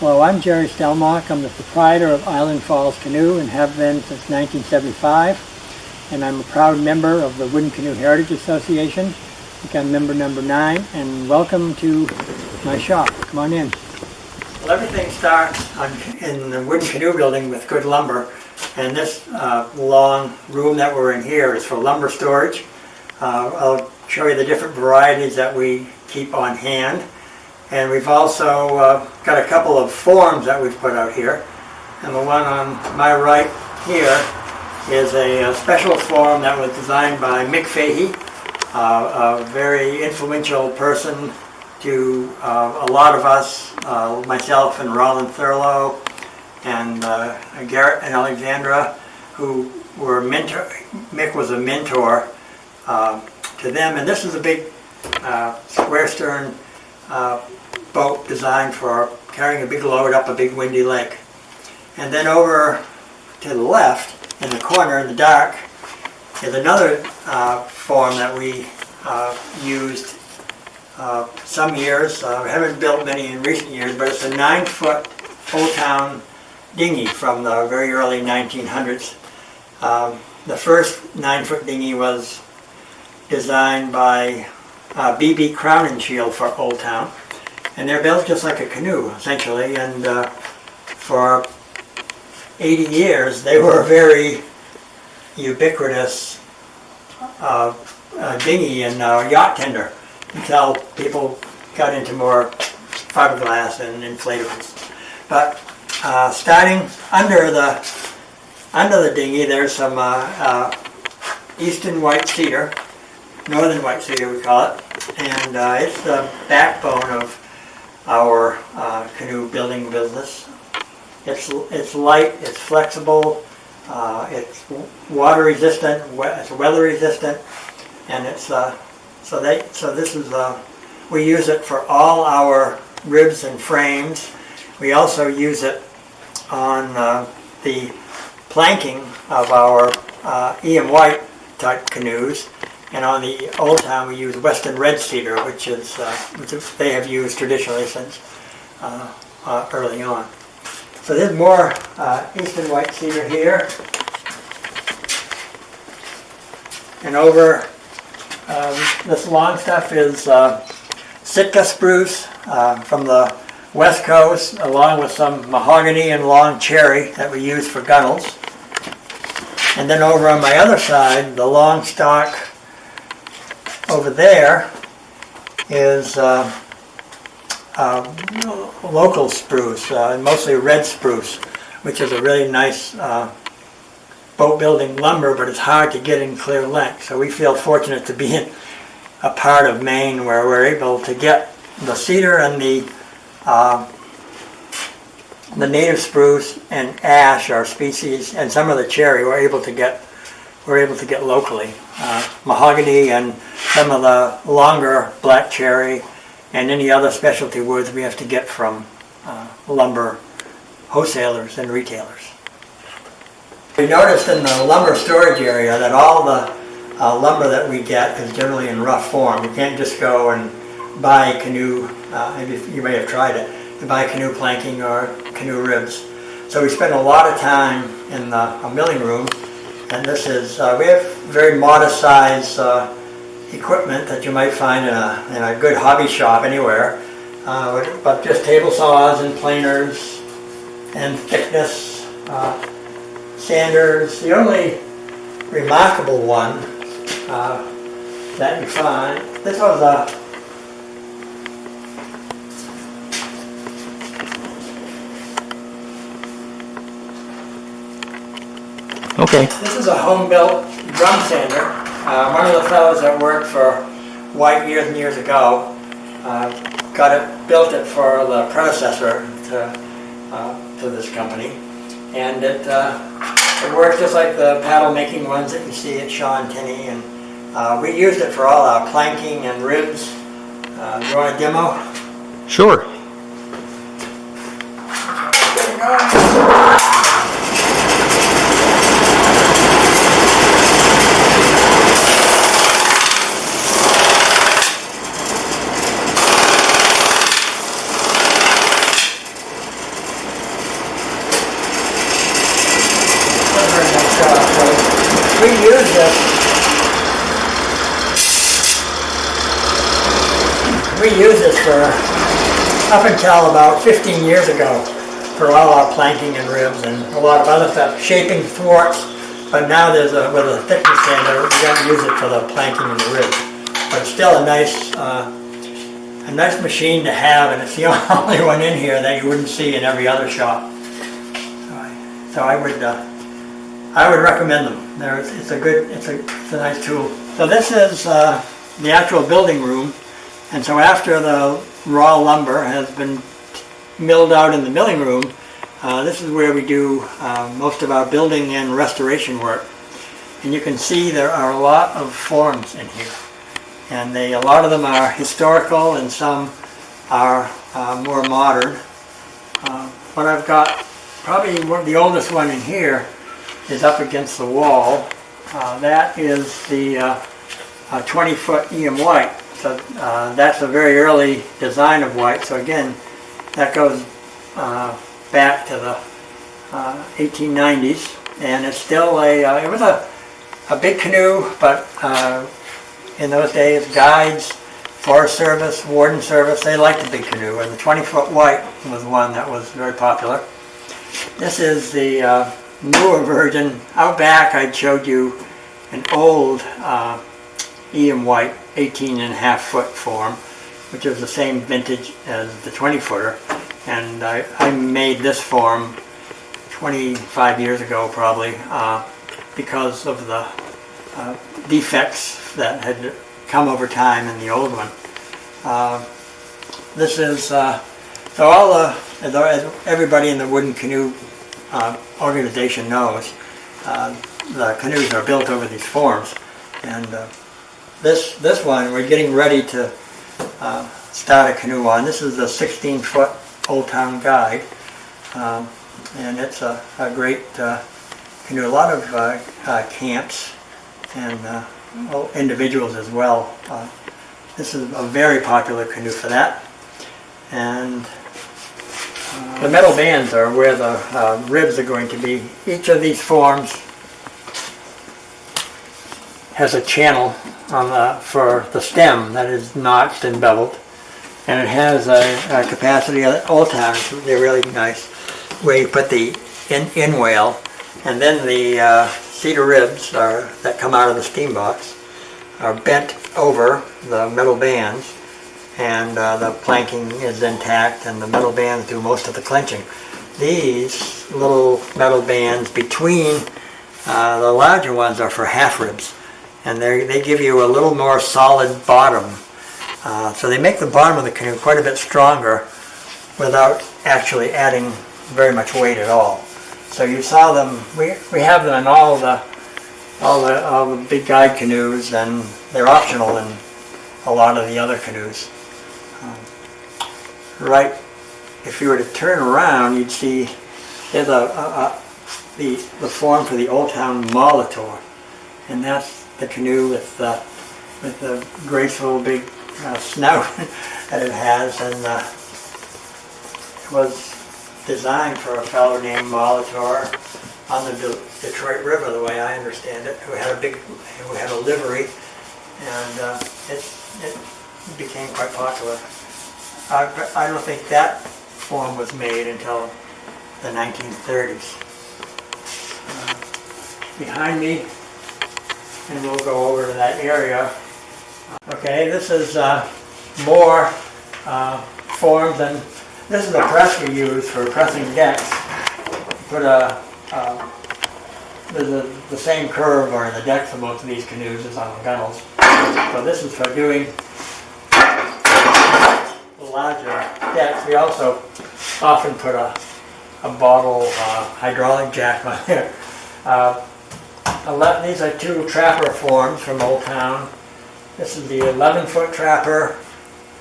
Hello, I'm Jerry Stelmok. I'm the proprietor of Island Falls Canoe and have been since 1975. And I'm a proud member of the Wooden Canoe Heritage Association. I think I'm member number 9. And welcome to my shop. Come on in. Well, everything starts in the Wooden Canoe building with good lumber. And this long room that we're in here is for lumber storage. I'll show you the different varieties that we keep on hand. And we've also got a couple of forms that we've put out here. And the one on my right here is a special form that was designed by Mick Fahey, a very influential person to a lot of us, myself and Rollin Thurlow and Garrett and Alexandra, who were Mick was a mentor to them. And this is a big square stern boat designed for carrying a big load up a big windy lake. And then over to the left, in the corner in the dark, is another form that we used some years. We haven't built many in recent years, but it's a 9-foot Old Town dinghy from the very early 1900s. The first 9-foot dinghy was designed by B.B. Crowninshield for Old Town. And they're built just like a canoe, essentially, and for 80 years they were a very ubiquitous dinghy and yacht tender until people got into more fiberglass and inflatables. But starting under the dinghy, there's some eastern white cedar, northern white cedar we call it, and it's the backbone of our canoe building business. It's light, it's flexible, it's water resistant, it's weather resistant, and it's we use it for all our ribs and frames. We also use it on the planking of our E.M. White type canoes. And on the Old Town, we use Western red cedar, which they have used traditionally since early on. So there's more Eastern white cedar here. And over this long stuff is Sitka spruce from the West Coast, along with some mahogany and long cherry that we use for gunnels. And then over on my other side, the long stock over there is local spruce, mostly red spruce, which is a really nice boat building lumber, but it's hard to get in clear length. So we feel fortunate to be in a part of Maine where we're able to get the cedar and the native spruce and ash, our species, and some of the cherry we're able to get locally. Mahogany and some of the longer black cherry and any other specialty woods we have to get from lumber wholesalers and retailers. We noticed in the lumber storage area that all the lumber that we get is generally in rough form. You can't just go and buy canoe, you may have tried it, to buy canoe planking or canoe ribs. So we spend a lot of time in a milling room. And this is, we have very modest size equipment that you might find in a good hobby shop anywhere, but just table saws and planers and thickness sanders. The only remarkable one that you find, this was a Okay. This is a home-built drum sander. One of the fellows that worked for White years and years ago built it for the predecessor to this company, and it works just like the paddle-making ones that you see at Shaw and Tenney. And we used it for all our planking and ribs. Do you want a demo? Sure. Get it going. we used this for up until about 15 years ago for all our planking and ribs and a lot of other stuff, shaping thwarts. But now with a thickness sander, we got to use it for the planking and the ribs. But it's still a nice machine to have, and it's the only one in here that you wouldn't see in every other shop. So I would recommend them. It's a nice tool. So this is the actual building room, and so after the raw lumber has been milled out in the milling room, this is where we do most of our building and restoration work. And you can see there are a lot of forms in here, and a lot of them are historical and some are more modern. But I've got probably the oldest one in here is up against the wall. That is the 20-foot E.M. White. So that's a very early design of White. So again, that goes back to the 1890s, and it's still it was a big canoe, but in those days, guides, Forest Service, Warden Service, they liked the big canoe, and the 20-foot White was one that was very popular. This is the newer version. Out back I showed you an old E.M. White 18.5-foot form, which is the same vintage as the 20-footer. And I made this form 25 years ago probably because of the defects that had come over time in the old one. This is, so as everybody in the wooden canoe organization knows, the canoes are built over these forms. And this one we're getting ready to start a canoe on. This is the 16-foot Old Town Guide, and it's a great canoe. A lot of camps and individuals as well. This is a very popular canoe for that. And the metal bands are where the ribs are going to be. Each of these forms has a channel for the stem that is notched and beveled, and it has a capacity. Old Town, they're really nice, where you put the in whale, and then the cedar ribs that come out of the steam box are bent over the metal bands, and the planking is intact, and the metal bands do most of the clenching. These little metal bands between the larger ones are for half ribs, and they give you a little more solid bottom. So they make the bottom of the canoe quite a bit stronger without actually adding very much weight at all. So you saw them, we have them in all the big guide canoes, and they're optional in a lot of the other canoes. Right, if you were to turn around, you'd see there's the form for the Old Town Molitor, and that's the canoe with the graceful big snout that it has, and it was designed for a fellow named Molitor on the Detroit River, the way I understand it, who had a livery, and it became quite popular. I don't think that form was made until the 1930s. Behind me, and we'll go over to that area. Okay, this is more forms, and this is the press we use for pressing decks. Put there's the same curve on the decks of most of these canoes as on the gunnels. So this is for doing larger decks. We also often put a bottle hydraulic jack on there. These are two trapper forms from Old Town. This is the 11-foot trapper,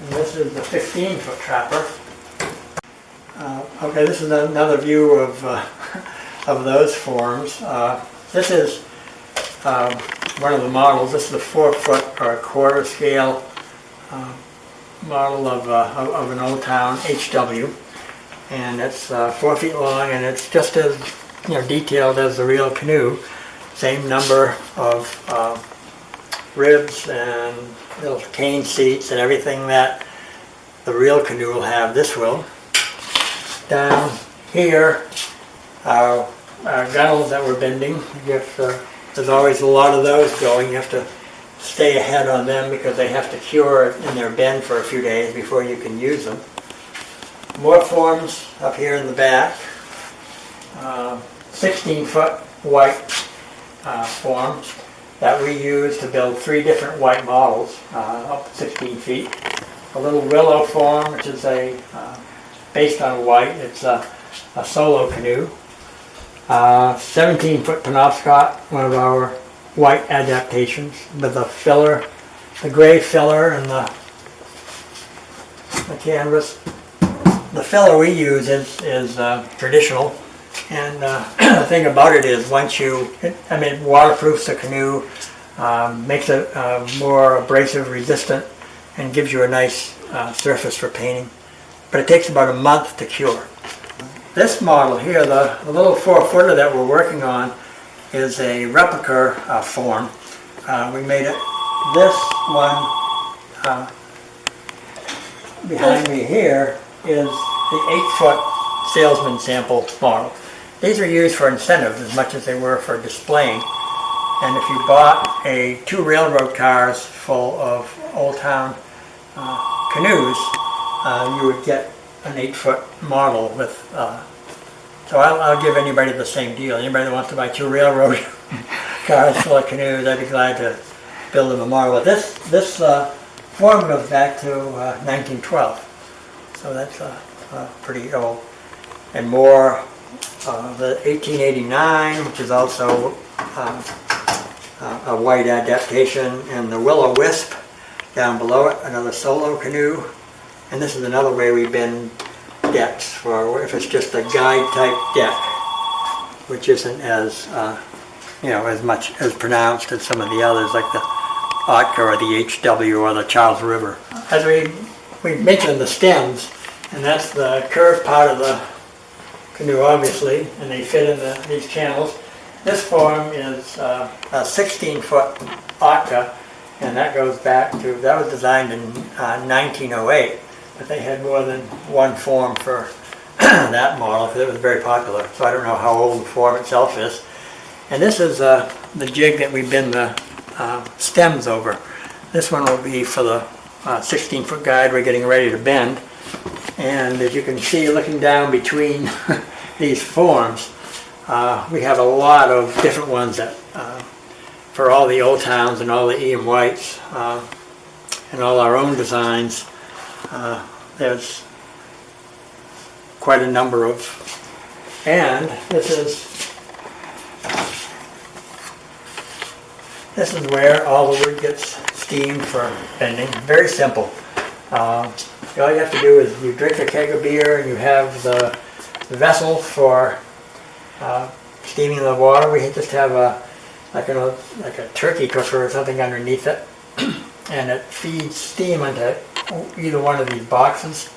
and this is the 15-foot trapper. Okay, this is another view of those forms. This is one of the models. This is the 4-foot or quarter scale model of an Old Town HW, and it's 4 feet long, and it's just as detailed as the real canoe. Same number of ribs and little cane seats and everything that the real canoe will have. This will. Down here, our gunnels that we're bending, there's always a lot of those going. You have to stay ahead on them because they have to cure in their bend for a few days before you can use them. More forms up here in the back. 16-foot white form that we use to build 3 different white models up to 16 feet. A little willow form, which is based on white. It's a solo canoe. 17-foot Penobscot, one of our white adaptations, with the filler, the gray filler and the canvas. The filler we use is traditional, and the thing about it is it waterproofs the canoe, makes it more abrasive resistant, and gives you a nice surface for painting. But it takes about a month to cure. This model here, the little 4-footer that we're working on, is a replica form. We made it. This one behind me here is the 8-foot salesman sample model. These are used for incentives as much as they were for displaying. And if you bought 2 railroad cars full of Old Town canoes, you would get an 8-foot model with, so I'll give anybody the same deal. Anybody that wants to buy 2 railroad cars full of canoes, I'd be glad to build them a model. But this form goes back to 1912, so that's pretty old. And more, the 1889, which is also a white adaptation, and the Willow Wisp down below it, another solo canoe. And this is another way we bend decks for if it's just a guide type deck, which isn't as as much as pronounced as some of the others, like the Otka or the HW or the Charles River. As we mentioned the stems, and that's the curved part of the canoe, obviously, and they fit in these channels. This form is a 16-foot Otka, and that goes back to, that was designed in 1908. But they had more than one form for that model because it was very popular. So I don't know how old the form itself is. And this is the jig that we bend the stems over. This one will be for the 16-foot guide we're getting ready to bend. And as you can see, looking down between these forms, we have a lot of different ones that for all the Old Towns and all the E.M. Whites and all our own designs. There's quite a number of, and this is where all the wood gets steamed for bending. Very simple. All you have to do is you drink a keg of beer and you have the vessel for steaming the water. We just have like a turkey cooker or something underneath it, and it feeds steam into either one of these boxes.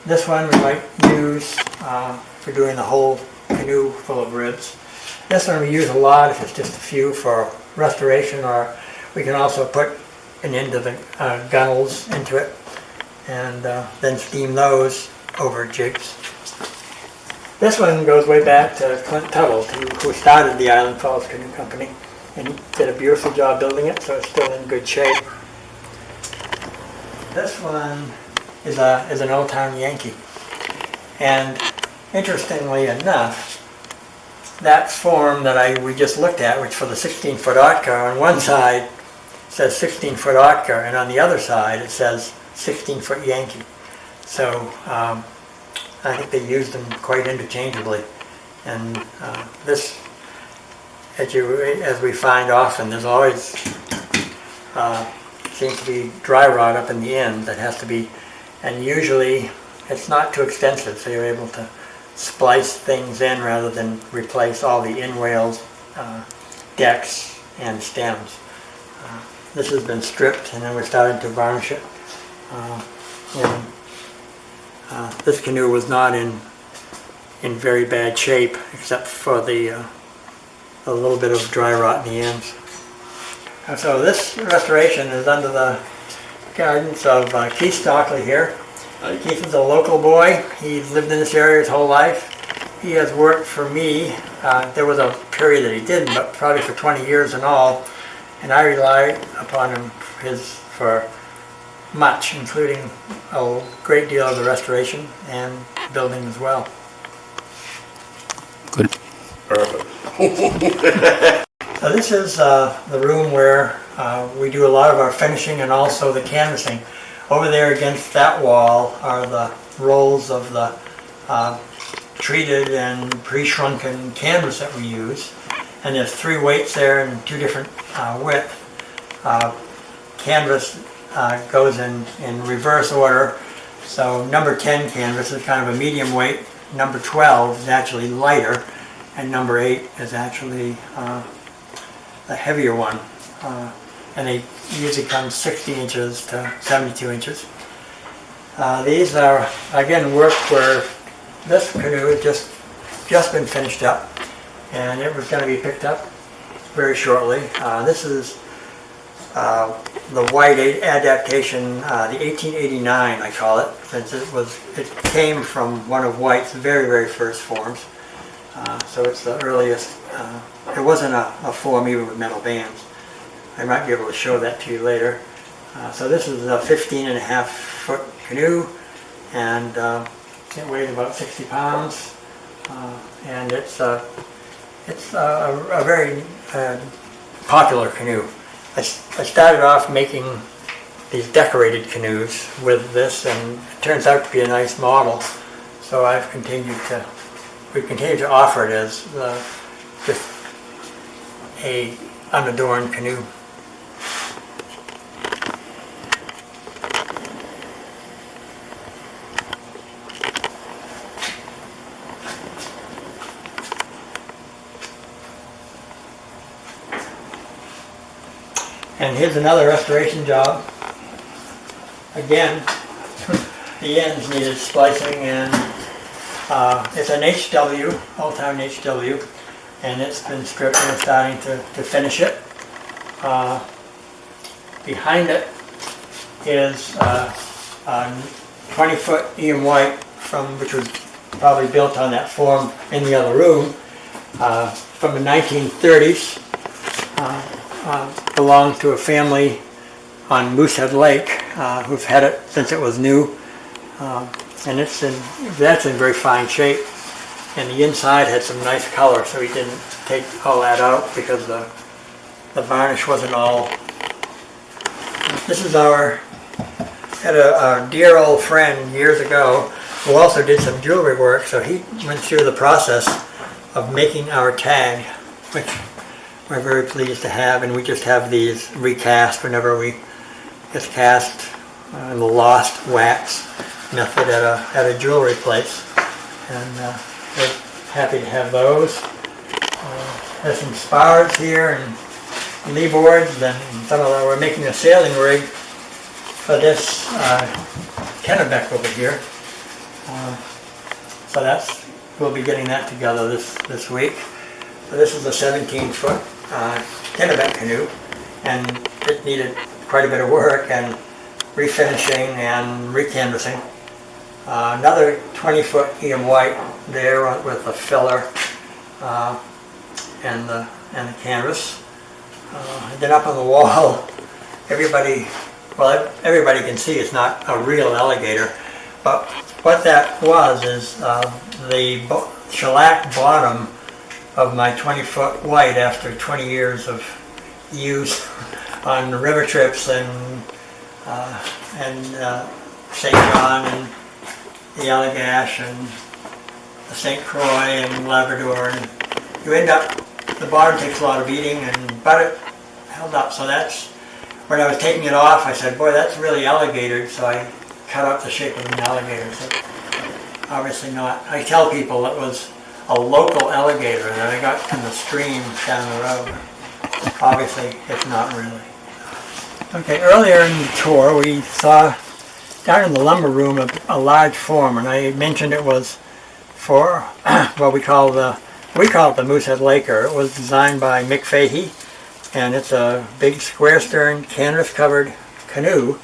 This one we might use for doing the whole canoe full of ribs. This one we use a lot if it's just a few for restoration, or we can also put an end of the gunnels into it and then steam those over jigs. This one goes way back to Clint Tuttle, who started the Island Falls Canoe Company, and he did a beautiful job building it, so it's still in good shape. This one is an Old Town Yankee, and interestingly enough, that form that we just looked at, which for the 16-foot Otka, on one side says 16-foot Otka, and on the other side it says 16-foot Yankee. So I think they used them quite interchangeably, and this, as we find often, there's always seems to be dry rot up in the end that has to be, and usually it's not too extensive, so you're able to splice things in rather than replace all the in-wales, decks, and stems. This has been stripped, and then we're starting to varnish it. This canoe was not in very bad shape, except for a little bit of dry rot in the ends. So this restoration is under the guidance of Keith Stockley here. Keith is a local boy. He's lived in this area his whole life. He has worked for me. There was a period that he didn't, but probably for 20 years in all. And I rely upon him for much, including a great deal of the restoration and building as well. Good. Perfect. So this is the room where we do a lot of our finishing and also the canvassing. Over there against that wall are the rolls of the treated and pre-shrunken canvas that we use. And there's 3 weights there and 2 different width. Canvas goes in reverse order. So number 10 canvas is kind of a medium weight. Number 12 is actually lighter. And number 8 is actually the heavier one. And they usually come 60 inches to 72 inches. These are, again, work where this canoe had just been finished up, and it was going to be picked up very shortly. This is the white adaptation, the 1889 I call it, since it came from one of White's very, very first forms. So it's the earliest. It wasn't a form even with metal bands. I might be able to show that to you later. So this is a 15.5-foot canoe, and it weighs about 60 pounds, and it's a very popular canoe. I started off making these decorated canoes with this, and it turns out to be a nice model. So we continue to offer it as just a unadorned canoe. And here's another restoration job. Again, the ends needed splicing, and it's an HW, Old-Town HW, and it's been stripped and we're starting to finish it. Behind it is a 20-foot EM White, which was probably built on that form in the other room, from the 1930s. Belongs to a family on Moosehead Lake who've had it since it was new, and that's in very fine shape. And the inside had some nice color, so we didn't take all that out because the varnish wasn't all. This is had a dear old friend years ago who also did some jewelry work, so he went through the process of making our tag, which we're very pleased to have, and we just have these recast whenever we just cast in the lost wax method at a jewelry place, and we're happy to have those. There's some spars here and lee boards, and some of them. We're making a sailing rig for this Kennebec over here, so we'll be getting that together this week. So this is a 17-foot Kennebec canoe, and it needed quite a bit of work and refinishing and recanvassing. Another 20-foot EM White there with the filler and the canvas. And then up on the wall, everybody can see it's not a real alligator, but what that was is the shellac bottom of my 20-foot White after 20 years of use on river trips and St. John and the Allagash and the St. Croix and Labrador, and you end up, the bottom takes a lot of eating, but it held up. So that's, when I was taking it off, I said, boy, that's really alligator, so I cut out the shape of an alligator. So obviously not. I tell people it was a local alligator that I got from the stream down the road. Obviously, it's not really. Okay, earlier in the tour we saw down in the lumber room a large form, and I mentioned it was for what we call it the Moosehead Laker. It was designed by Mick Fahey, and it's a big square stern canvas covered canoe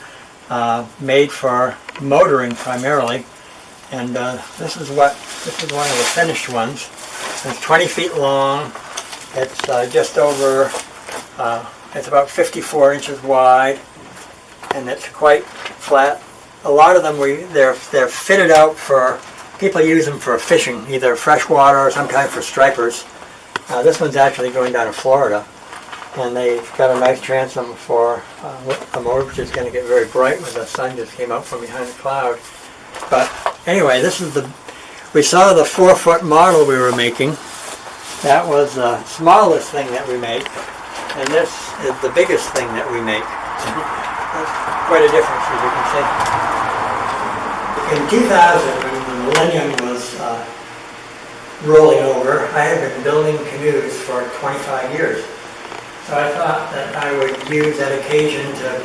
made for motoring primarily. And this is one of the finished ones. It's 20 feet long. It's just over, it's about 54 inches wide, and it's quite flat. A lot of them, they're fitted out for, people use them for fishing, either freshwater or sometimes for stripers. This one's actually going down to Florida, and they've got a nice transom for a motor, which is going to get very bright when the sun just came out from behind the cloud. But anyway, this is we saw the 4-foot model we were making. That was the smallest thing that we make, and this is the biggest thing that we make. That's quite a difference, as you can see. In 2000, when the millennium was rolling over, I had been building canoes for 25 years. So I thought that I would use that occasion to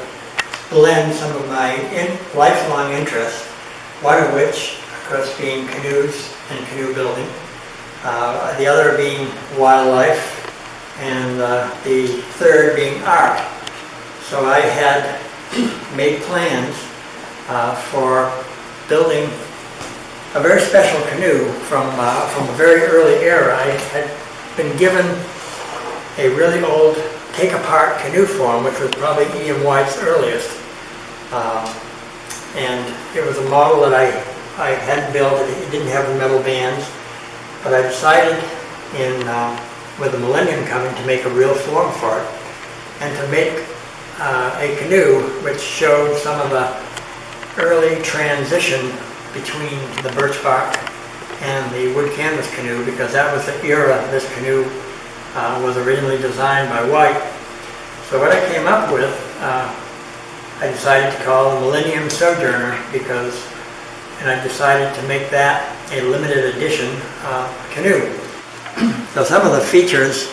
blend some of my lifelong interests, one of which, of course, being canoes and canoe building, the other being wildlife, and the third being art. So I had made plans for building a very special canoe from a very early era. I had been given a really old take-apart canoe form, which was probably E.M. White's earliest. And it was a model that I hadn't built. It didn't have the metal bands. But I decided with the millennium coming to make a real form for it, and to make a canoe which showed some of the early transition between the birch bark and the wood canvas canoe, because that was the era this canoe was originally designed by White. So what I came up with, I decided to call the Millennium Sojourner, and I decided to make that a limited edition canoe. So some of the features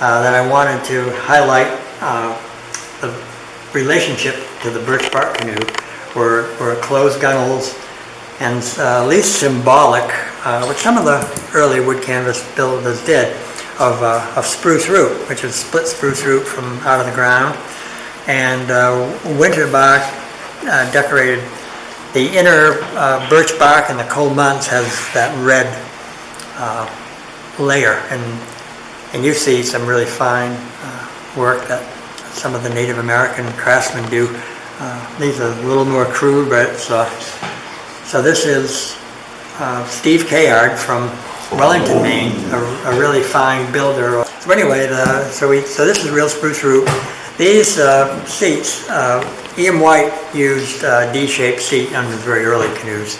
that I wanted to highlight the relationship to the birch bark canoe were closed gunnels, and at least symbolic, which some of the early wood canvas builders did, of spruce root, which is split spruce root from out of the ground, and winter bark decorated. The inner birch bark in the cold months has that red layer, and you see some really fine work that some of the Native American craftsmen do. These are a little more crude, but so this is Steve Kayard from Wellington, Maine, a really fine builder. So anyway, so this is real spruce root. These seats, E.M. White used D-shaped seat on the very early canoes.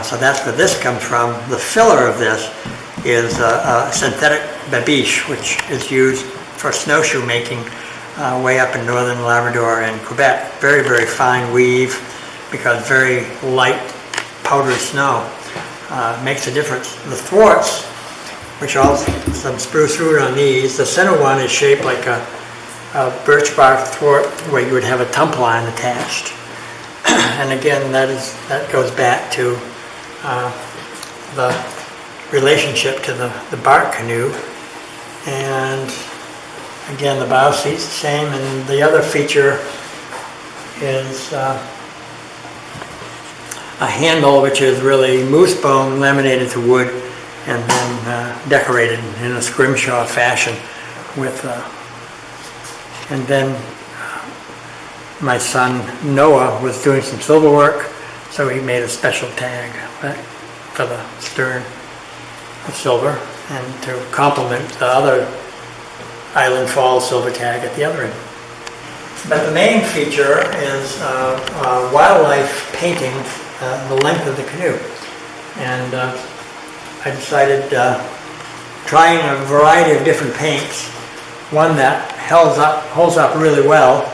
So that's where this comes from. The filler of this is synthetic babiche, which is used for snowshoe making way up in northern Labrador and Quebec. Very, very fine weave, because very light powdered snow makes a difference. The thwarts, which also some spruce root on these, the center one is shaped like a birch bark thwart where you would have a tump line attached. And again, that goes back to the relationship to the bark canoe. And again, the bow seat's the same, and the other feature is a handle, which is really moose bone laminated to wood and then decorated in a scrimshaw fashion with and then my son Noah was doing some silver work, so he made a special tag for the stern of silver, and to complement the other Island Falls silver tag at the other end. But the main feature is wildlife painting the length of the canoe. And I decided trying a variety of different paints, one that holds up really well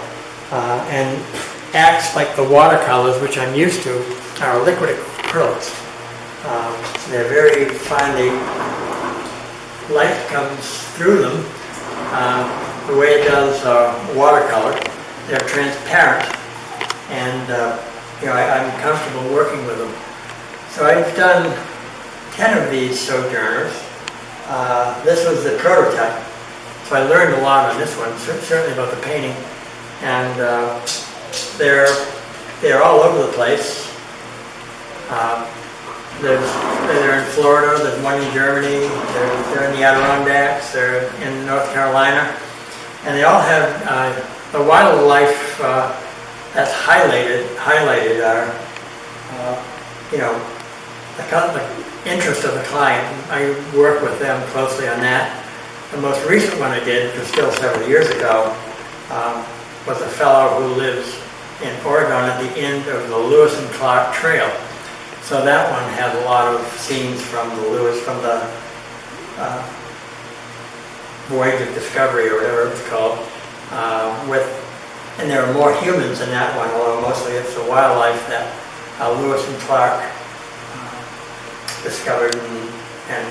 and acts like the watercolors, which I'm used to, are liquid acrylics. They're very finely, light comes through them the way it does watercolor. They're transparent, and I'm comfortable working with them. So I've done 10 of these sojourners. This was the prototype, so I learned a lot on this one, certainly about the painting. And they're they're all over the place. They're in Florida, there's one in Germany, they're in the Adirondacks, they're in North Carolina, and they all have the wildlife that's highlighted are, the interest of the client. I work with them closely on that. The most recent one I did, which was still several years ago, was a fellow who lives in Oregon at the end of the Lewis and Clark Trail. So that one had a lot of scenes from the Voyage of Discovery or whatever it's called, and there are more humans in that one, although mostly it's the wildlife that Lewis and Clark discovered and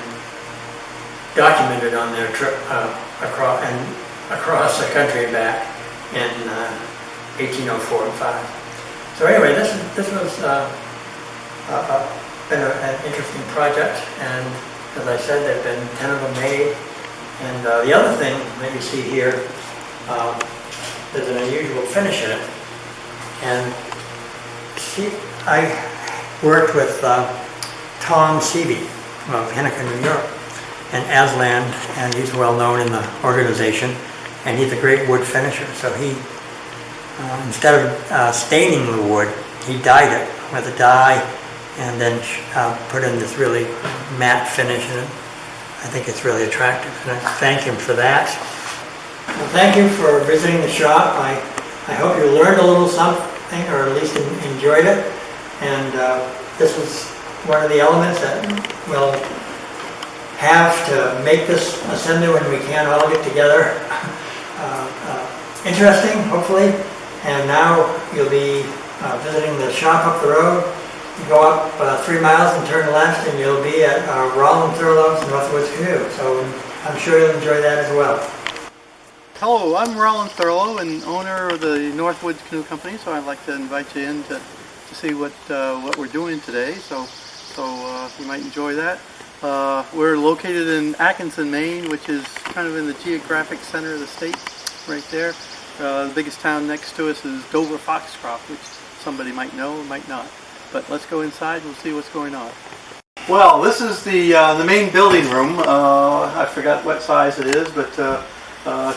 documented on their trip across the country and back in 1804 and 5. So anyway, this was been an interesting project, and as I said, there have been 10 of them made. And the other thing that you see here, there's an unusual finish in it. And see, I worked with Tom Seavey of Henniker, New York, and Aslan, and he's well known in the organization, and he's a great wood finisher. So he, instead of staining the wood, he dyed it with a dye and then put in this really matte finish, and I think it's really attractive, and I thank him for that. Well, thank you for visiting the shop. I hope you learned a little something, or at least enjoyed it, and this was one of the elements that we'll have to make this assembly when we can all get together. Interesting, hopefully, and now you'll be visiting the shop up the road. You go up 3 miles and turn left, and you'll be at Rollin Thurlow's Northwoods Canoe. So I'm sure you'll enjoy that as well. Hello, I'm Rollin Thurlow and owner of the Northwoods Canoe Company. So I'd like to invite you in to see what we're doing today. So you might enjoy that. We're located in Atkinson, Maine, which is kind of in the geographic center of the state, right there. The biggest town next to us is Dover Foxcroft, which somebody might know or might not. But let's go inside and we'll see what's going on. Well, this is the main building room. I forgot what size it is, but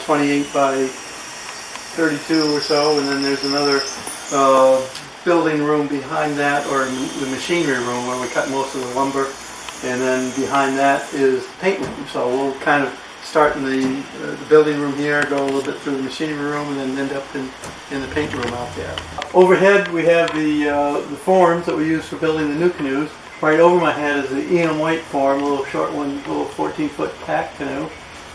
28 by 32 or so. And then there's another building room behind that, or the machinery room where we cut most of the lumber. And then behind that is the paint room. So we'll kind of start in the building room here, go a little bit through the machinery room, and then end up in the paint room out there. Overhead we have the forms that we use for building the new canoes. Right over my head is the EM White form, a little short one, a little 14-foot pack canoe.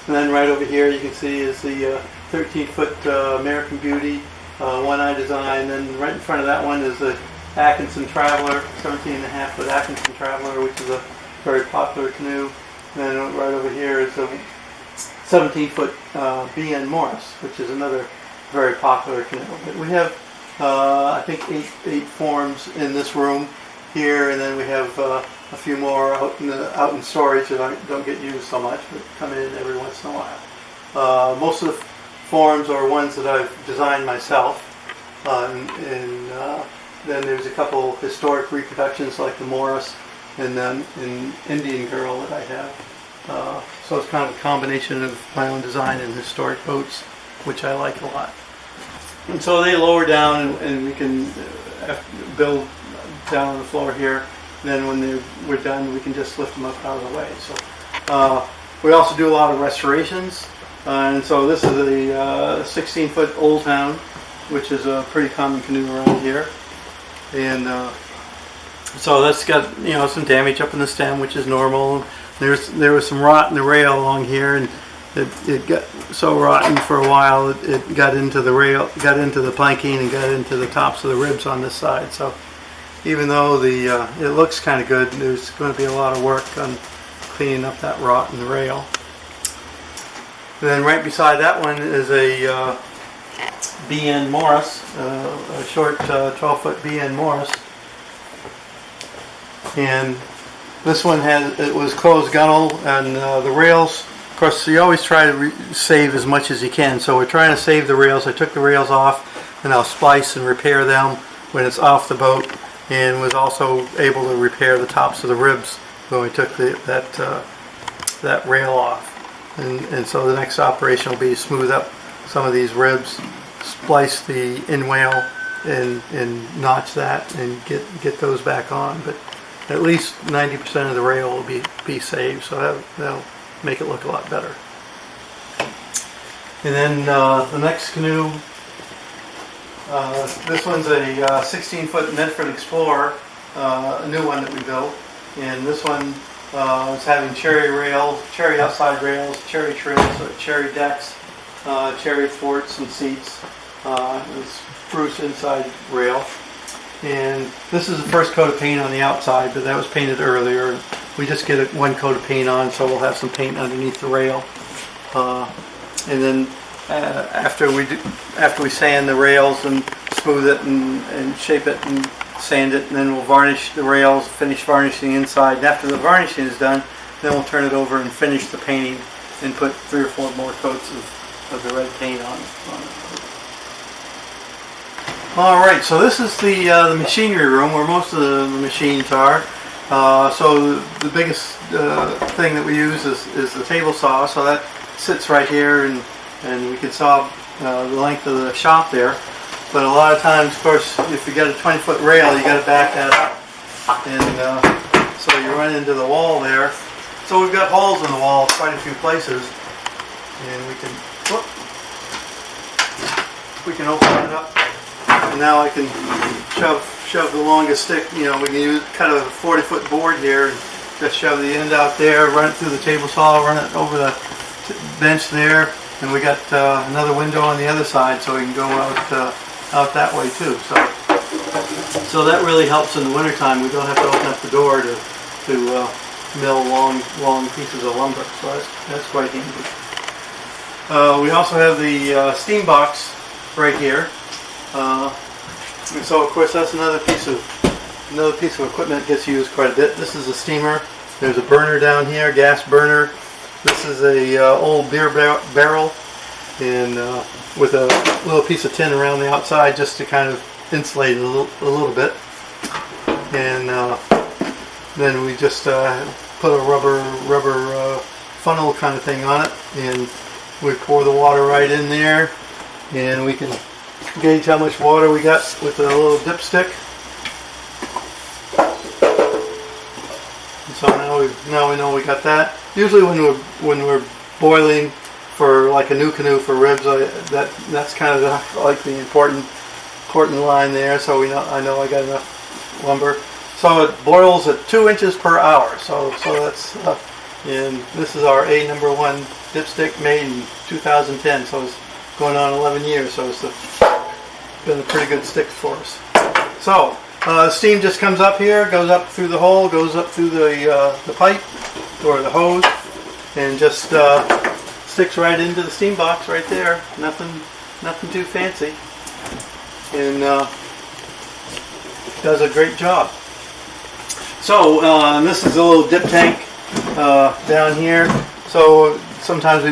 And then right over here you can see is the 13-foot American Beauty, one-eye design. And right in front of that one is the Atkinson Traveler, 17.5-foot Atkinson Traveler, which is a very popular canoe. And then right over here is a 17-foot B.N. Morris, which is another very popular canoe. But we have, I think, eight forms in this room here, and then we have a few more out in storage that don't get used so much, but come in every once in a while. Most of the forms are ones that I've designed myself, and then there's a couple historic reproductions like the Morris and then an Indian Girl that I have. So it's kind of a combination of my own design and historic boats, which I like a lot. And so they lower down, and we can build down on the floor here. And then when we're done, we can just lift them up out of the way. So we also do a lot of restorations. And so this is a 16-foot Old Town, which is a pretty common canoe around here. And so that's got some damage up in the stem, which is normal. There was some rot in the rail along here, and it got so rotten for a while it got into the rail, got into the planking, and got into the tops of the ribs on this side. So even though it looks kind of good, there's going to be a lot of work on cleaning up that rot in the rail. And then right beside that one is a B.N. Morris, a short 12-foot B.N. Morris, and this one was closed gunnel, and the rails, of course, you always try to save as much as you can. So we're trying to save the rails. I took the rails off, and I'll splice and repair them when it's off the boat, and was also able to repair the tops of the ribs when we took that rail off. And so the next operation will be to smooth up some of these ribs, splice the in-whale and notch that and get those back on. But at least 90% of the rail will be saved, so that'll make it look a lot better. And then the next canoe, this one's a 16-foot Medford Explorer, a new one that we built. And this one is having cherry rails, cherry outside rails, cherry trills, cherry decks, cherry thwarts and seats, this spruce inside rail. And this is the first coat of paint on the outside, but that was painted earlier. We just get one coat of paint on, so we'll have some paint underneath the rail. And then after we sand the rails and smooth it and shape it and sand it, and then we'll varnish the rails, finish varnishing inside. And after the varnishing is done, then we'll turn it over and finish the painting and put 3 or 4 more coats of the red paint on it. Alright, so this is the machinery room where most of the machines are. So the biggest thing that we use is the table saw, so that sits right here, and we can saw the length of the shop there. But a lot of times, of course, if you got a 20-foot rail, you got to back that up, and so you run into the wall there. So we've got holes in the wall quite a few places, and we can open it up. And now I can shove the longest stick. We can use kind of a 40-foot board here, and just shove the end out there, run it through the table saw, run it over the bench there, and we got another window on the other side, so we can go out that way too. So that really helps in the wintertime. We don't have to open up the door to mill long pieces of lumber. So that's quite handy. We also have the steam box right here. And so of course that's another piece of equipment that gets used quite a bit. This is a steamer. There's a burner down here, gas burner. This is a old beer barrel, and with a little piece of tin around the outside just to kind of insulate it a little bit. And then we just put a rubber funnel kind of thing on it, and we pour the water right in there, and we can gauge how much water we got with a little dipstick. And so now we know we got that. Usually when we're boiling for like a new canoe for ribs, that's kind of like the important line there. So I know I got enough lumber. So it boils at 2 inches per hour. So that's and this is our #1 dipstick made in 2010. So it's going on 11 years. So it's been a pretty good stick for us. So steam just comes up here, goes up through the hole, goes up through the pipe or the hose, and just sticks right into the steam box right there. Nothing too fancy, and does a great job. So this is a little dip tank down here. So sometimes we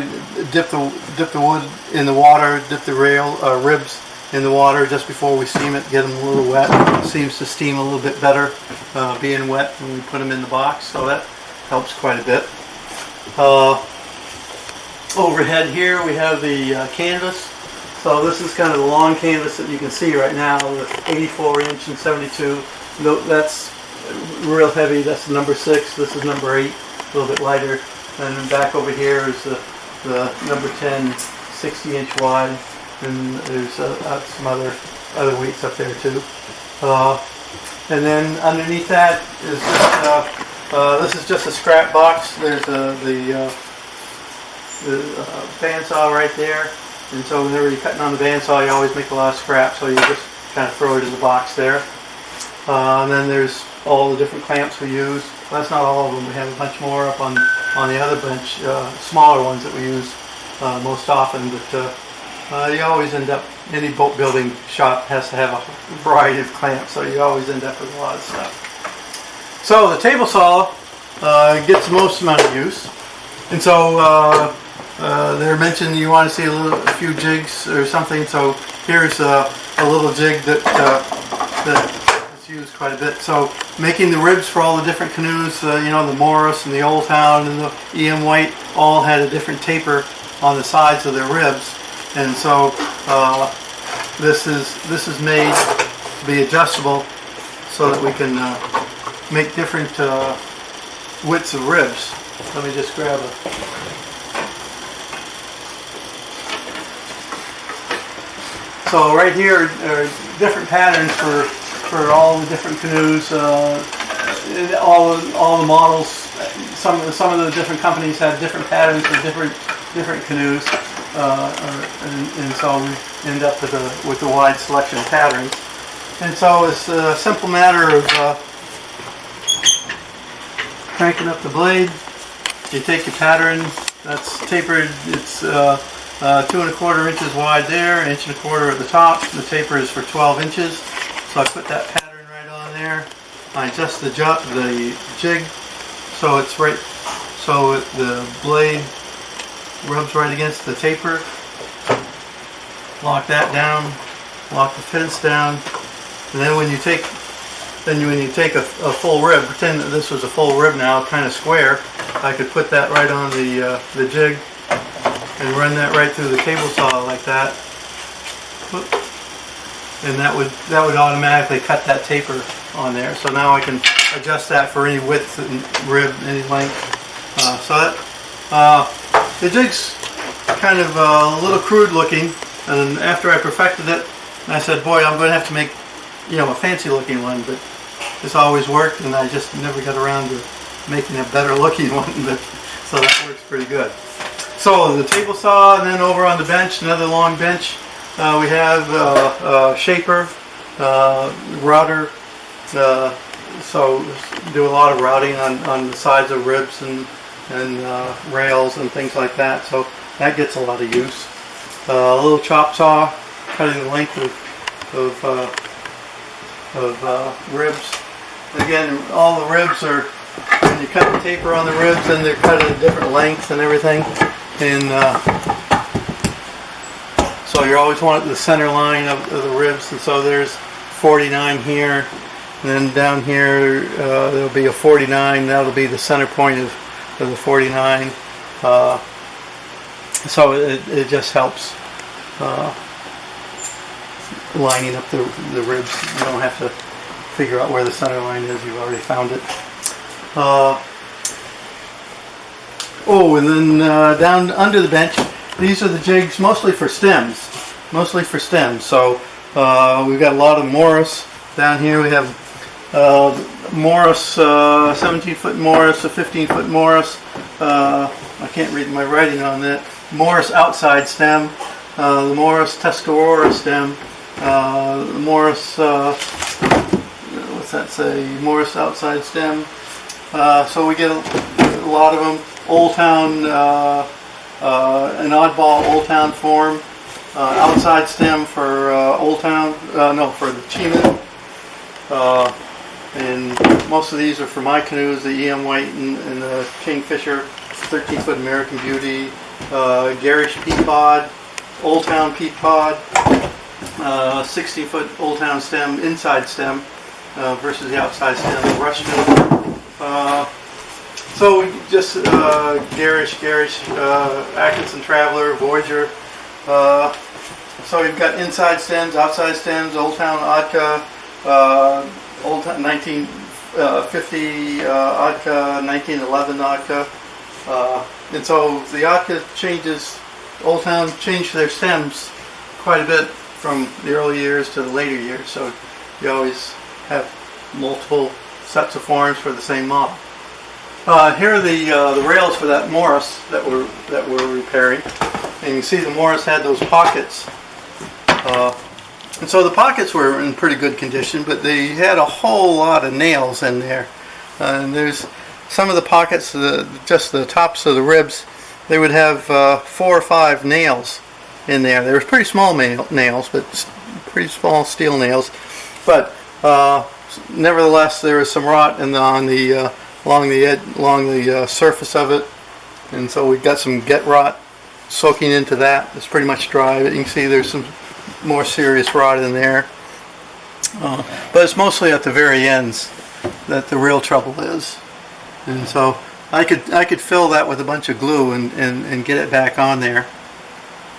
dip the wood in the water, dip the ribs in the water just before we steam it, get them a little wet. It seems to steam a little bit better being wet when we put them in the box, so that helps quite a bit. Overhead here we have the canvas. So this is kind of the long canvas that you can see right now with 84 inch and 72. That's real heavy. That's number 6. This is number 8, a little bit lighter. And then back over here is the number 10, 60 inch wide. And there's some other weights up there too. And then underneath that is just this is just a scrap box. There's the bandsaw right there, and so whenever you're cutting on the bandsaw, you always make a lot of scrap, so you just kind of throw it in the box there. And then there's all the different clamps we use. Well, that's not all of them. We have a bunch more up on the other bench, smaller ones that we use most often, but you always end up, any boat building shop has to have a variety of clamps, so you always end up with a lot of stuff. So the table saw gets the most amount of use, and so they mentioned you want to see a few jigs or something. So here's a little jig that that is used quite a bit. So making the ribs for all the different canoes, you know, the Morris and the Old Town and the EM White all had a different taper on the sides of their ribs, and so this is made to be adjustable so that we can make different widths of ribs. Let me just grab a. So right here are different patterns for all the different canoes, all the models. Some of the different companies have different patterns for different canoes, and so we end up with a wide selection of patterns. And so it's a simple matter of cranking up the blade. You take your pattern that's tapered. It's 2 1/4 inches wide there, 1 1/4 at the top. The taper is for 12 inches. So I put that pattern right on there. I adjust the jig so it's right, so the blade rubs right against the taper. Lock that down. Lock the fence down. And then when you take a full rib, pretend that this was a full rib now, kind of square, I could put that right on the jig and run that right through the table saw like that. And that would automatically cut that taper on there. So now I can adjust that for any width and rib, any length. The jig's kind of a little crude looking, and after I perfected it, I said, boy, I'm going to have to make, you know, a fancy looking one, but this always worked, and I just never got around to making a better looking one, but, so that works pretty good. So the table saw, and then over on the bench, another long bench, we have a shaper, router, so do a lot of routing on the sides of ribs and rails and things like that, so that gets a lot of use. A little chop saw, cutting the length of ribs. Again, all the ribs are, when you cut the taper on the ribs, then they're cut at different lengths and everything. And so you always want the center line of the ribs, and so there's 49 here, and then down here there'll be a 49. That'll be the center point of the 49. So it just helps lining up the ribs. You don't have to figure out where the center line is. You've already found it. And then down under the bench, these are the jigs mostly for stems. So we've got a lot of Morris down here. We have Morris, 17-foot Morris, a 15-foot Morris. I can't read my writing on that. Morris outside stem, the Morris Tuscarora stem, the Morris, what's that say? Morris outside stem. So we get a lot of them. Old Town, an oddball Old Town form, outside stem for Old Town, for the Cheeman. And most of these are for my canoes, the EM White and the Kingfisher, 13-foot American Beauty, Garish Peat Pod, Old Town Peat Pod, 60-foot Old Town stem, inside stem, versus the outside stem, Rushton. So we just Garish, Atkinson Traveler, Voyager. So we've got inside stems, outside stems, Old Town Otka, Old Town 1950 Otka, 1911 Otka. And so the Otka changes, Old Town changed their stems quite a bit from the early years to the later years. So you always have multiple sets of forms for the same model. Here are the rails for that Morris that we're repairing, and you can see the Morris had those pockets, and so the pockets were in pretty good condition, but they had a whole lot of nails in there. And there's some of the pockets, just the tops of the ribs, they would have 4 or 5 nails in there. They were pretty small nails, but pretty small steel nails. But nevertheless, there was some rot along the surface of it, and so we've got some get rot soaking into that. It's pretty much dry, but you can see there's some more serious rot in there. But it's mostly at the very ends that the real trouble is. And so I could fill that with a bunch of glue and get it back on there.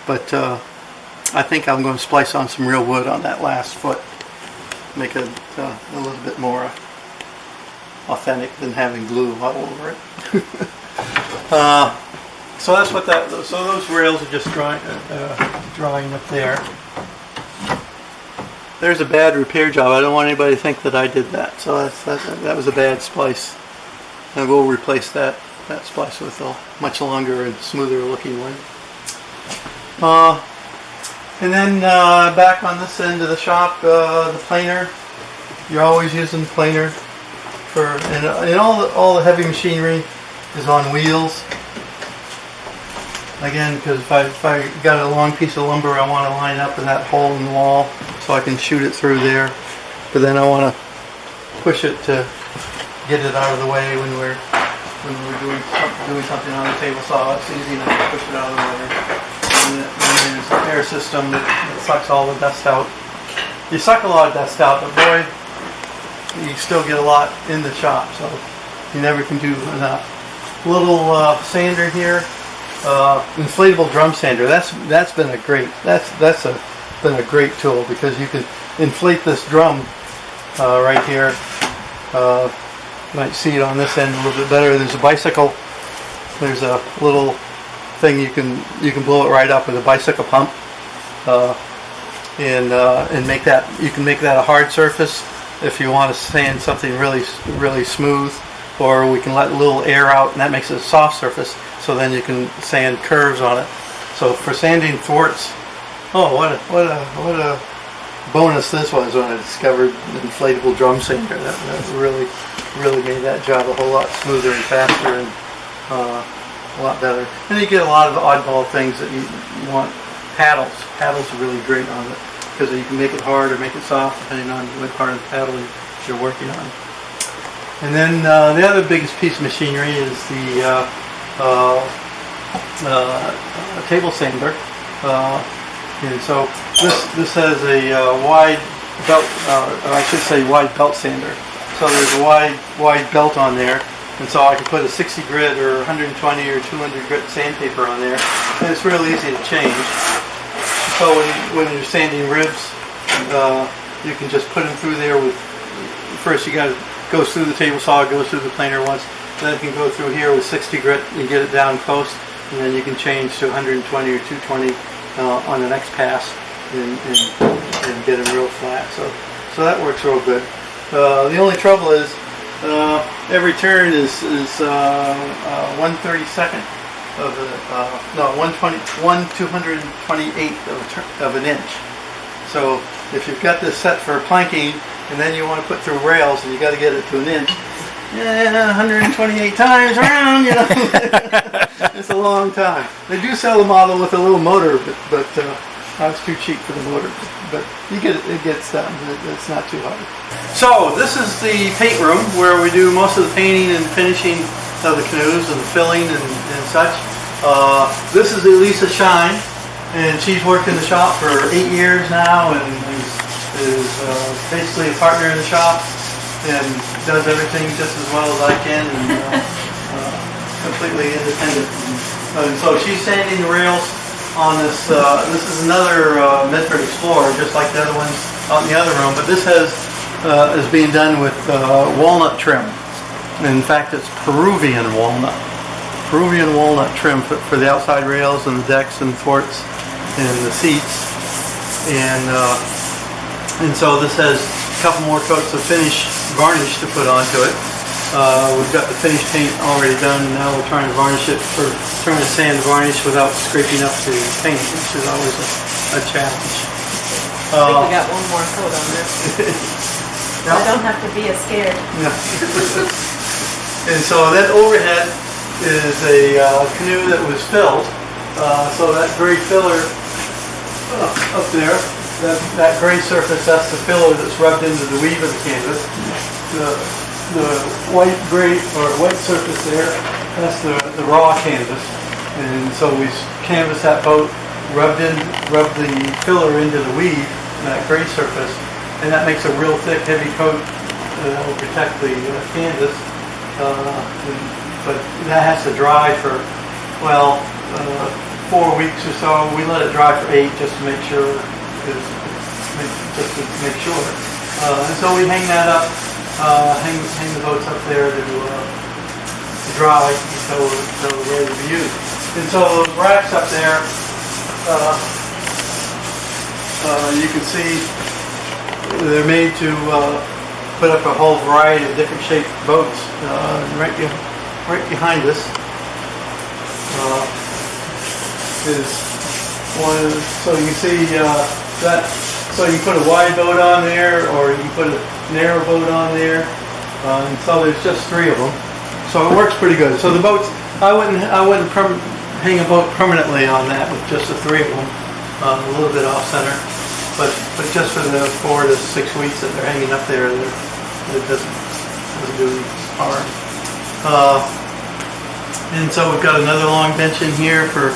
But I think I'm going to splice on some real wood on that last foot. Make it a little bit more authentic than having glue all over it. So that's what that. So those rails are just drawing up there. There's a bad repair job. I don't want anybody to think that I did that. So that was a bad splice. I will replace that splice with a much longer and smoother looking one. And then back on this end of the shop, the planer. You're always using planer and all the heavy machinery is on wheels. Again, because if I got a long piece of lumber, I want to line up in that hole in the wall so I can shoot it through there. But then I want to push it to get it out of the way when we're doing something on the table saw. It's easy enough to push it out of the way. And then there's an air system that sucks all the dust out. You suck a lot of dust out, but boy, you still get a lot in the shop, so you never can do enough. Little sander here, inflatable drum sander. That's been a great tool because you can inflate this drum right here. You might see it on this end a little bit better. There's a bicycle. There's a little thing you can blow it right up with a bicycle pump, and make that. You can make that a hard surface if you want to sand something really smooth, or we can let a little air out, and that makes it a soft surface. So then you can sand curves on it. So for sanding thwarts, what a bonus this was when I discovered the inflatable drum sander. That really made that job a whole lot smoother and faster and a lot better. And you get a lot of oddball things that you want. Paddles are really great on it because you can make it hard or make it soft depending on what part of the paddle you're working on. And then the other biggest piece of machinery is the table sander. And so this has a wide belt, or I should say wide belt sander. So there's a wide belt on there, and so I can put a 60 grit or 120 or 200 grit sandpaper on there, and it's real easy to change. So when you're sanding ribs, you can just put them through there with. First, you got to go through the table saw, goes through the planer once, then you can go through here with 60 grit and get it down close, and then you can change to 120 or 220 on the next pass and get them real flat. So that works real good. The only trouble is every turn is 1/32 of one 228th of an inch. So if you've got this set for planking and then you want to put through rails and you got to get it to an inch, 128 times around, it's a long time. They do sell the model with a little motor, but I was too cheap for the motor. But you get it gets done. It's not too hard. So this is the paint room where we do most of the painting and finishing of the canoes and the filling and such. This is Elisa Shine, and she's worked in the shop for 8 years now, and is basically a partner in the shop and does everything just as well as I can, and completely independent. And so she's sanding the rails on this. This is another Medford Explorer, just like the other ones out in the other room, but this is being done with walnut trim. In fact, it's Peruvian walnut trim for the outside rails and the decks and thwarts and the seats. And so this has a couple more coats of varnish to put onto it. We've got the finished paint already done, and now we're trying to varnish it, or trying to sand the varnish without scraping up the paint, which is always a challenge. I think we got one more coat on this. I don't have to be as scared. No. And so that overhead is a canoe that was filled. So that gray filler up there, that gray surface, that's the filler that's rubbed into the weave of the canvas. The white surface there, that's the raw canvas. And so we canvassed that boat, rubbed the filler into the weave, that gray surface, and that makes a real thick, heavy coat that will protect the canvas. But that has to dry for, well, 4 weeks or so. We let it dry for 8 just to make sure. And so we hang that up, hang the boats up there to dry until they're ready to be used. And so those racks up there, you can see they're made to put up a whole variety of different shaped boats. Right behind us is one. So you can see that. So you put a wide boat on there, or you can put a narrow boat on there. And so there's just 3 of them. So it works pretty good. So the boats, I wouldn't hang a boat permanently on that with just the 3 of them, a little bit off center. But just for the 4 to 6 weeks that they're hanging up there, it doesn't do any harm. And so we've got another long bench in here for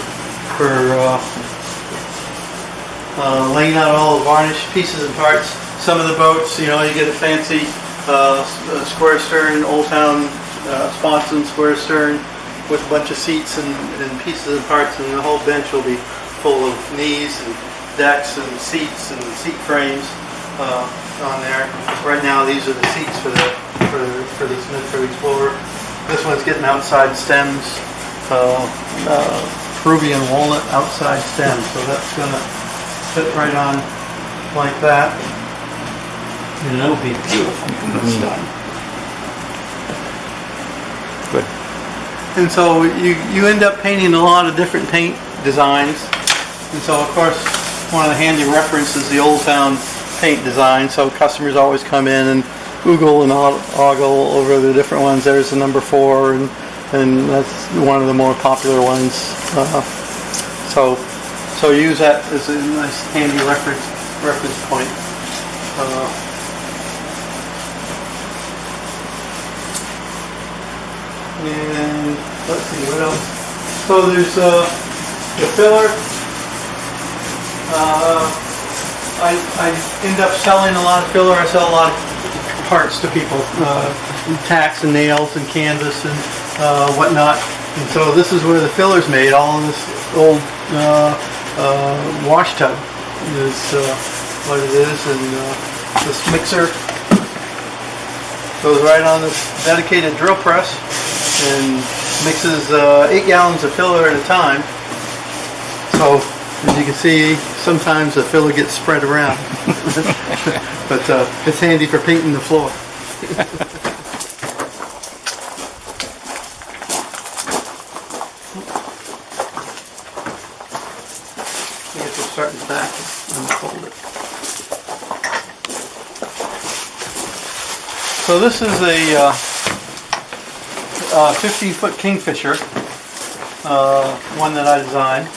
laying out all the varnish pieces and parts. Some of the boats, you get a fancy square stern, Old Town sponson square stern with a bunch of seats and pieces and parts, and the whole bench will be full of knees and decks and seats and seat frames on there. Right now, these are the seats for this Explorer. This one's getting outside stems, Peruvian walnut outside stems, so that's gonna fit right on like that. And that'll be beautiful when it's done. Good. And so you end up painting a lot of different paint designs. And so of course, one of the handy references is the Old Town paint design. So customers always come in and Google and ogle over the different ones. There's the number 4, and that's one of the more popular ones. So use that as a nice handy reference point. And let's see what else. So there's the filler. I end up selling a lot of filler. I sell a lot of parts to people, tacks and nails and canvas and whatnot. And so this is where the filler's made. All of this old wash tub is what it is, and this mixer goes right on this dedicated drill press and mixes 8 gallons of filler at a time. So as you can see, sometimes the filler gets spread around, but it's handy for painting the floor. I guess we'll start in the back and unfold it. So this is a 15-foot Kingfisher, one that I designed.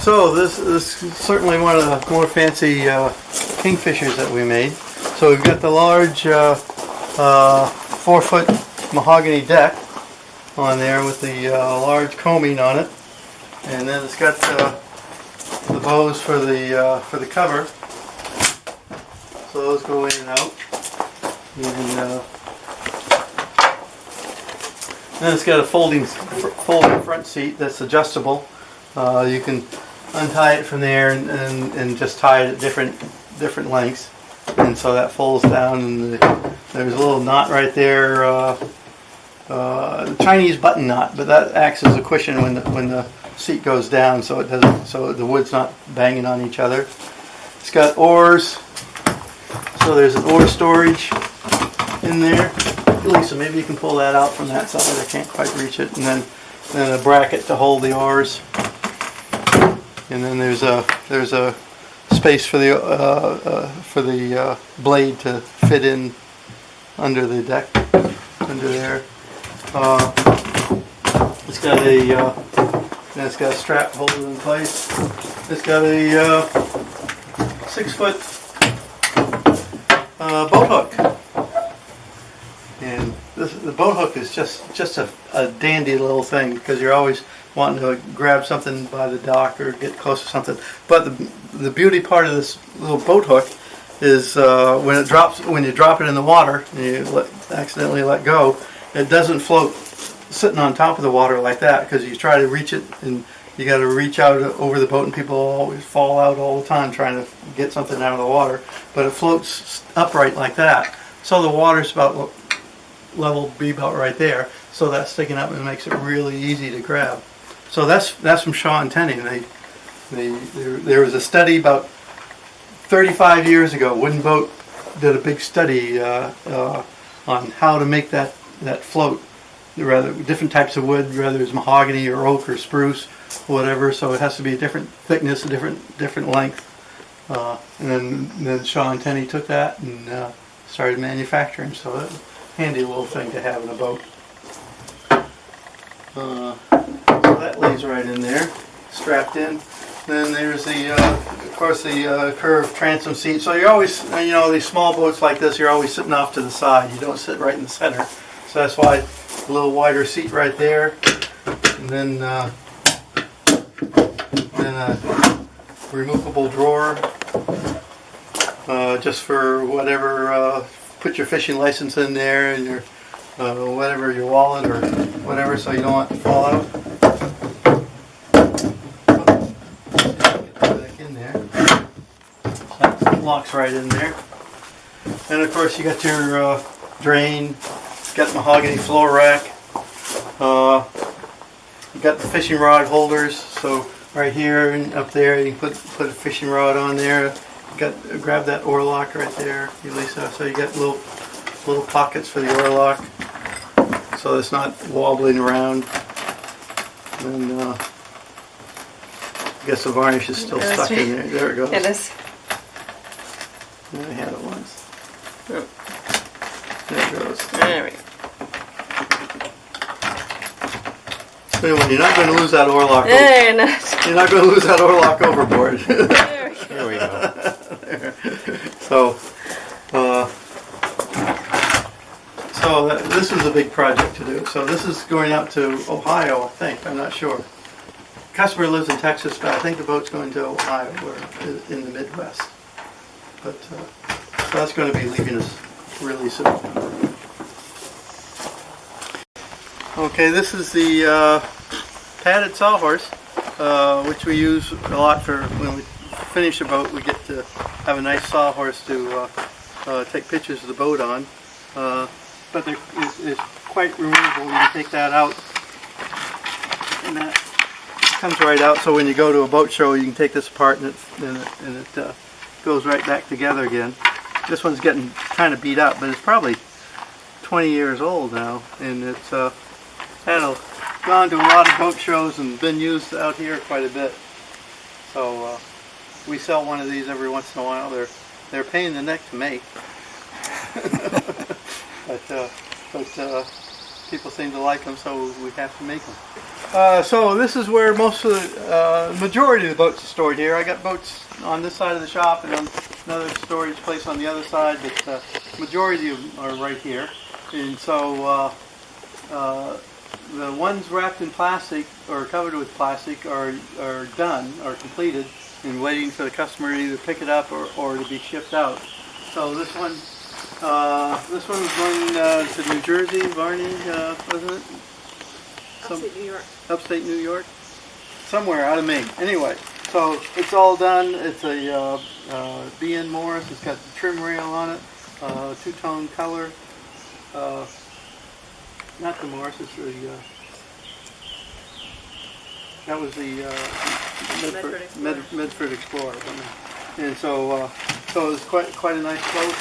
So this is certainly one of the more fancy Kingfishers that we made. So we've got the large 4-foot mahogany deck on there with the large combing on it, and then it's got the bows for the cover. So those go in and out. And then it's got a folding front seat that's adjustable. You can untie it from there and just tie it at different lengths, and so that folds down, and there's a little knot right there, Chinese button knot, but that acts as a cushion when the seat goes down, so it doesn't, so the wood's not banging on each other. It's got oars, so there's an oar storage in there. Lisa, maybe you can pull that out from that side. I can't quite reach it, and then a bracket to hold the oars. And then there's a space for the blade to fit in under the deck, under there. It's got a strap to hold it in place. It's got a 6-foot boat hook, and the boat hook is just a dandy little thing, because you're always wanting to grab something by the dock or get close to something. But the beauty part of this little boat hook is when you drop it in the water and you accidentally let go, it doesn't float sitting on top of the water like that, because you try to reach it and you got to reach out over the boat, and people always fall out all the time trying to get something out of the water. But it floats upright like that, so the water's about level, be about right there. So that's sticking up and makes it really easy to grab. So that's from Shaw and Tenney. There was a study about 35 years ago. Wooden Boat did a big study on how to make that float. Rather different types of wood, whether it's mahogany or oak or spruce, whatever. So it has to be a different thickness, a different length. And then Shaw and Tenney took that and started manufacturing. So that's a handy little thing to have in a boat. So that lays right in there, strapped in. Then there's of course, the curved transom seat. So you're always, these small boats like this, you're always sitting off to the side. You don't sit right in the center. So that's why a little wider seat right there, and then a removable drawer, just for whatever. Put your fishing license in there and your whatever, your wallet or whatever, so you don't want it to fall out. Get that back in there. That locks right in there. And of course, you got your drain. Got mahogany floor rack. You got the fishing rod holders. So right here and up there, you can put a fishing rod on there. Grab that oar lock right there. Release that. So you got little pockets for the oar lock, so it's not wobbling around. And I guess the varnish is still stuck in there. There it goes. It is. I had it once. Oh. There it goes. There we go. Anyway, you're not going to lose that oar lock. You're not going to lose that oar lock overboard. There we go. So, this was a big project to do. So this is going out to Ohio, I think. I'm not sure. Customer lives in Texas, but I think the boat's going to Ohio, or in the Midwest. But so that's going to be leaving us really soon. Okay, this is the padded sawhorse, which we use a lot for when we finish a boat. We get to have a nice sawhorse to take pictures of the boat on. But it's quite removable. You can take that out, and that comes right out. So when you go to a boat show, you can take this apart, and it goes right back together again. This one's getting kind of beat up, but it's probably 20 years old now, and it's gone to a lot of boat shows and been used out here quite a bit. So we sell one of these every once in a while. They're a pain in the neck to make, but people seem to like them, so we have to make them. So this is where most of the majority of the boats are stored here. I got boats on this side of the shop and on another storage place on the other side, but majority of them are right here. And so the ones wrapped in plastic or covered with plastic are done, are completed, and waiting for the customer to either pick it up or to be shipped out. So this one was going to New Jersey, Varney, wasn't it? Upstate New York. Upstate New York, somewhere out of Maine. Anyway, so it's all done. It's a B.N. Morris. It's got the trim rail on it, two-tone color. Not the Morris. It's the that was the Medford Explorer. And so it's quite a nice boat.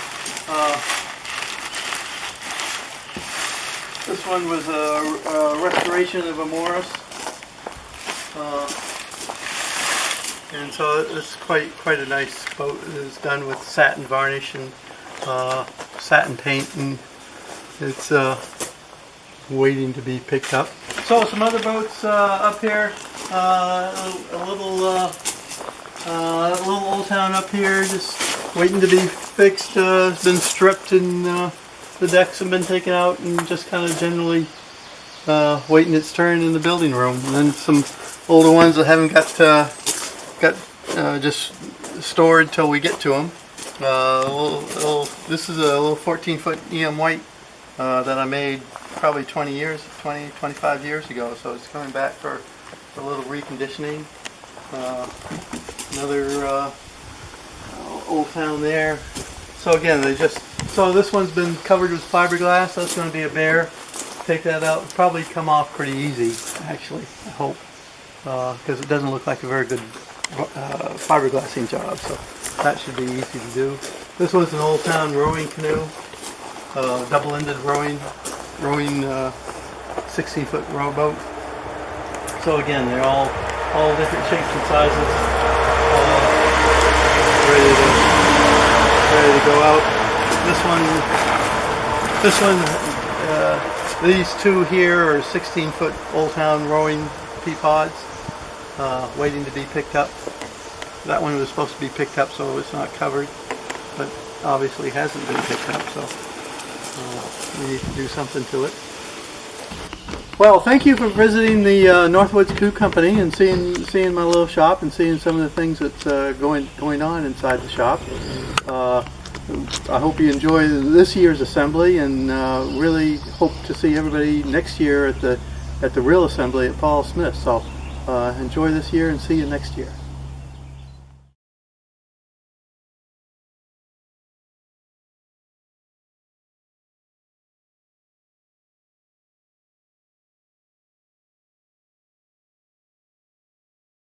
This one was a restoration of a Morris, and so it's quite a nice boat. It's done with satin varnish and satin paint, and it's waiting to be picked up. So some other boats up here, a little old town up here, just waiting to be fixed. It's been stripped and the decks have been taken out and just kind of generally waiting its turn in the building room. And then some older ones that haven't got just stored till we get to them. This is a little 14-foot EM white that I made probably 25 years ago. So it's coming back for a little reconditioning. Another Old Town there. So again, so this one's been covered with fiberglass. That's going to be a bear. Take that out. It'll probably come off pretty easy, actually, I hope, because it doesn't look like a very good fiberglassing job. So that should be easy to do. This one's an Old Town rowing canoe, double-ended rowing 16-foot rowboat. So again, they're all different shapes and sizes, ready to go out. These two here are 16-foot Old Town rowing pea pods, waiting to be picked up. That one was supposed to be picked up, so it's not covered, but obviously hasn't been picked up, so we need to do something to it. Well, thank you for visiting the Northwoods Canoe Company and seeing my little shop and seeing some of the things that's going on inside the shop. I hope you enjoy this year's assembly, and really hope to see everybody next year at the real assembly at Paul Smith. So enjoy this year and see you next year.